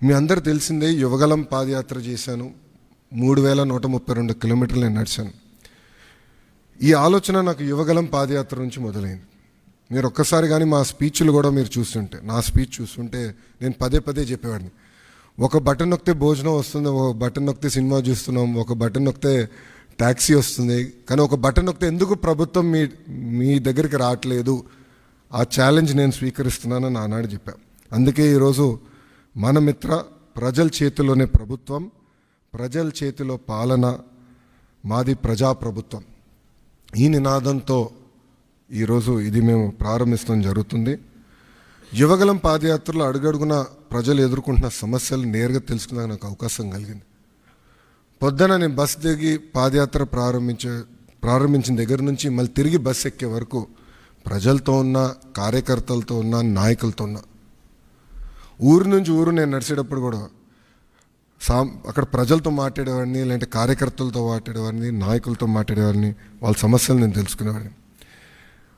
మీ అందరు తెలిసిందే, యువగలం పాదయాత్ర చేశాను. 3132 కిలోమీటర్లు నేను నడిచాను. ఈ ఆలోచన నాకు యువగలం పాదయాత్ర నుంచి మొదలైంది. మీరు ఒక్కసారి కానీ మా స్పీచ్లు కూడా మీరు చూస్తుంటే, నా స్పీచ్ చూస్తుంటే నేను పదే పదే చెప్పేవాడిని, ఒక బటన్ నొక్కితే భోజనం వస్తుంది, ఒక బటన్ నొక్కితే సినిమా చూస్తున్నాం, ఒక బటన్ నొక్కితే ట్యాక్సీ వస్తుంది, కానీ ఒక బటన్ నొక్కితే ఎందుకు ప్రభుత్వం మీ దగ్గరికి రావట్లేదు, ఆ ఛాలెంజ్ నేను స్వీకరిస్తున్నానని ఆనాడు చెప్పాను. అందుకే ఈరోజు మన మిత్ర, ప్రజల చేతిలోనే ప్రభుత్వం, ప్రజల చేతిలో పాలన, మాది ప్రజాప్రభుత్వం, ఈ నినాదంతో ఈరోజు ఇది మేము ప్రారంభించడం జరుగుతుంది. యువగలం పాదయాత్రలో అడుగడుగున ప్రజలు ఎదుర్కొంటున్న సమస్యలు నేరుగా తెలుసుకునే నాకు అవకాశం కలిగింది. పొద్దున నేను బస్ దిగి పాదయాత్ర ప్రారంభించిన దగ్గర నుంచి మళ్ళీ తిరిగి బస్ ఎక్కే వరకు ప్రజలతో ఉన్న, కార్యకర్తలతో ఉన్న, నాయకులతో ఉన్న, ఊరు నుంచి ఊరు నేను నడిచేటప్పుడు కూడా అక్కడ ప్రజలతో మాట్లాడేవాడిని, లేదంటే కార్యకర్తలతో మాట్లాడేవాడిని, నాయకులతో మాట్లాడేవాడిని, వాళ్ళ సమస్యలు నేను తెలుసుకునేవాడిని.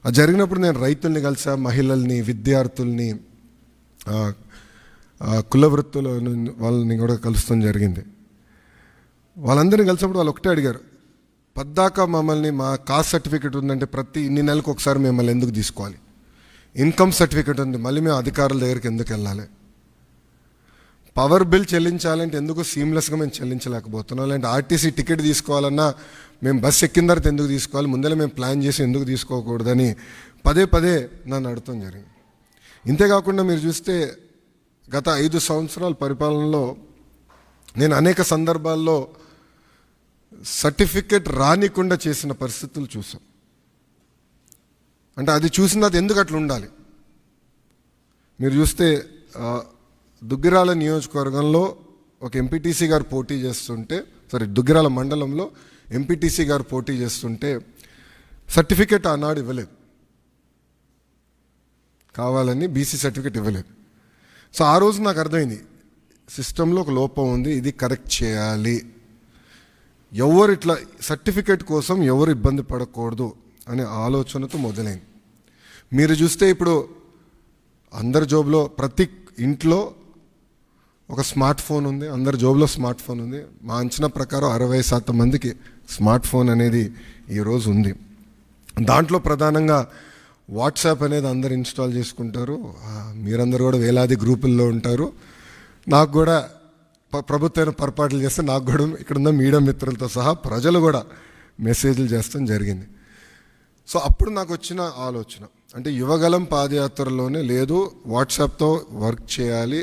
అది జరిగినప్పుడు నేను రైతుల్ని కలిసా, మహిళల్ని, విద్యార్థుల్ని, కుల వృత్తుల వాళ్ళని కూడా కలుస్తాం జరిగింది. వాళ్ళందరినీ కలిసినప్పుడు వాళ్ళు ఒకటే అడిగారు, పద్దాక మమ్మల్ని మా కాస్ట్ సర్టిఫికేట్ ఉందంటే ప్రతి ఇన్ని నెలలకు ఒకసారి మిమ్మల్ని ఎందుకు తీసుకోవాలి, ఇన్కమ్ సర్టిఫికేట్ ఉంది మళ్ళీ మేము అధికారుల దగ్గరికి ఎందుకు వెళ్ళాలి, పవర్ బిల్ చెల్లించాలంటే ఎందుకు సీమ్లెస్గా మేము చెల్లించలేకపోతున్నాం, లేదంటే ఆర్టీసీ టికెట్ తీసుకోవాలన్నా మేము బస్ ఎక్కిన తర్వాత ఎందుకు తీసుకోవాలి, ముందర మేము ప్లాన్ చేసి ఎందుకు తీసుకోకూడదని పదే పదే నన్ను అడగటం జరిగింది. ఇంతేకాకుండా మీరు చూస్తే గత 5 సంవత్సరాల పరిపాలనలో నేను అనేక సందర్భాల్లో సర్టిఫికెట్ రానికుండా చేసిన పరిస్థితులు చూసాం. అంటే అది చూసిన అది ఎందుకు అట్లా ఉండాలి. మీరు చూస్తే దుగ్గిరాల నియోజకవర్గంలో ఒక ఎంపీటీసీ గారు పోటీ చేస్తుంటే, దుగ్గిరాల మండలంలో ఎంపీటీసీ గారు పోటీ చేస్తుంటే సర్టిఫికెట్ ఆనాడు ఇవ్వలేదు, కావాలని బీసీ సర్టిఫికెట్ ఇవ్వలేదు. సో ఆ రోజు నాకు అర్థమైంది, సిస్టంలో ఒక లోపం ఉంది, ఇది కరెక్ట్ చేయాలి, ఎవరు ఇట్లా సర్టిఫికెట్ కోసం ఎవరు ఇబ్బంది పడకూడదు అనే ఆలోచనతో మొదలైంది. మీరు చూస్తే ఇప్పుడు అందరి జోబులో, ప్రతి ఇంట్లో ఒక స్మార్ట్ ఫోన్ ఉంది, అందరి జోబులో స్మార్ట్ ఫోన్ ఉంది. మా అంచనా ప్రకారం 60% మందికి స్మార్ట్ ఫోన్ అనేది ఈరోజు ఉంది. దాంట్లో ప్రధానంగా వాట్సాప్ అనేది అందరు ఇన్స్టాల్ చేసుకుంటారు. మీరందరూ కూడా వేలాది గ్రూపుల్లో ఉంటారు. నాకు కూడా ప్రభుత్వం పొరపాట్లు చేస్తే నాకు కూడా ఇక్కడున్న మీడియా మిత్రులతో సహా ప్రజలు కూడా మెసేజ్లు చేస్తాం జరిగింది. సో అప్పుడు నాకు వచ్చిన ఆలోచన అంటే యువగలం పాదయాత్రలోనే లేదు, వాట్సాప్తో వర్క్ చేయాలి,